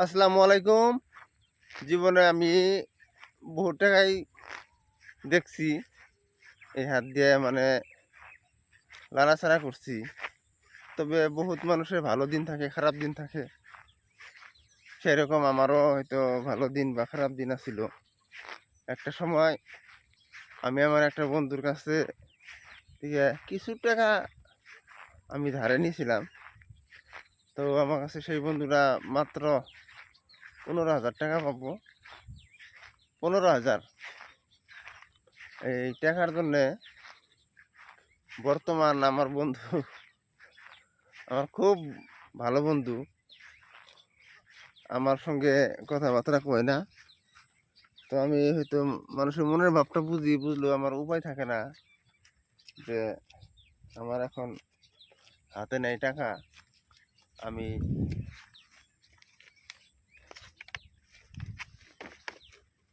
আসসালামু আলাইকুম। জীবনে আমি বহু টাকাই দেখছি, এই হাত দিয়ে মানে নাড়াচাড়া করছি। তবে বহুত মানুষের ভালো দিন থাকে, খারাপ দিন থাকে। সেরকম আমারও হয়তো ভালো দিন বা খারাপ দিন আছিল। একটা সময় আমি আমার একটা বন্ধুর কাছে থেকে কিছু টাকা আমি ধারে নিয়েছিলাম। তো আমার কাছে সেই বন্ধুরা মাত্র 15,000 টাকা পাবো। 15,000 এই টাকার জন্যে বর্তমান আমার বন্ধু, আমার খুব ভালো বন্ধু, আমার সঙ্গে কথাবার্তা কয় না। তো আমি হয়তো মানুষের মনের ভাবটা বুঝলেও আমার উপায় থাকে না যে আমার এখন হাতে নেই টাকা। আমি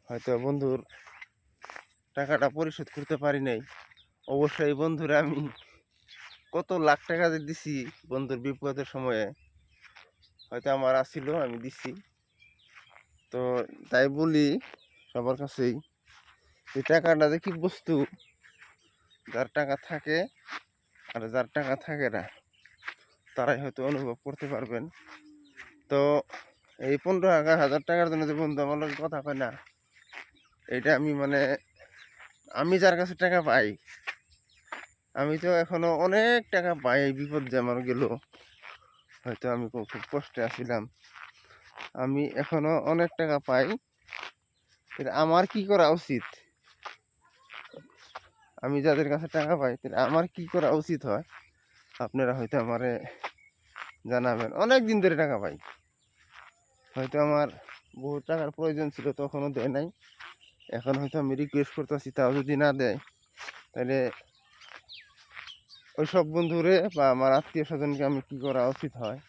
হয়তো বন্ধুর টাকাটা পরিশোধ করতে পারি নাই। অবশ্যই এই বন্ধুরা আমি কত লাখ টাকা যে দিছি বন্ধুর বিপদের সময়ে, হয়তো আমার আসছিল আমি দিছি। তো তাই বলি সবার কাছেই, এই টাকাটা যে কি বস্তু, যার টাকা থাকে আর যার টাকা থাকে না তারাই হয়তো অনুভব করতে পারবেন। তো এই 15,000 টাকার জন্য যে বন্ধু আমার লগে কথা কয় না, এটা আমি মানে আমি যার কাছে টাকা পাই, আমি তো এখনো অনেক টাকা পাই। এই বিপদ যে আমার গেল, হয়তো আমি খুব কষ্টে আছিলাম, আমি এখনো অনেক টাকা পাই। তাহলে আমার কি করা উচিত? আমি যাদের কাছে টাকা পাই তাহলে আমার কি করা উচিত হয়? আপনারা হয়তো আমারে জানাবেন। অনেক দিন ধরে টাকা পাই, হয়তো আমার বহু টাকার প্রয়োজন ছিল, তখনও দেয় নাই। এখন হয়তো আমি রিকোয়েস্ট করতেছি, তাও যদি না দেয় তাহলে ওই সব বন্ধুরে বা আমার আত্মীয় স্বজনকে আমি কী করা উচিত হয়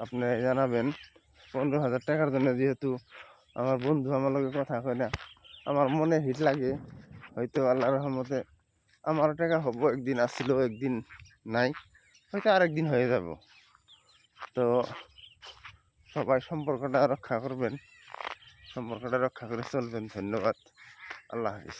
আপনি জানাবেন। 15,000 টাকার জন্য যেহেতু আমার বন্ধু আমার লগে কথা কয় না, আমার মনে হিট লাগে। হয়তো আল্লাহর রহমতে আমারও টাকা হবো, একদিন আসছিল একদিন নাই, হয়তো আরেকদিন হয়ে যাব। তো সবাই সম্পর্কটা রক্ষা করবেন, সম্পর্কটা রক্ষা করে চলবেন। ধন্যবাদ। আল্লাহ হাফিজ।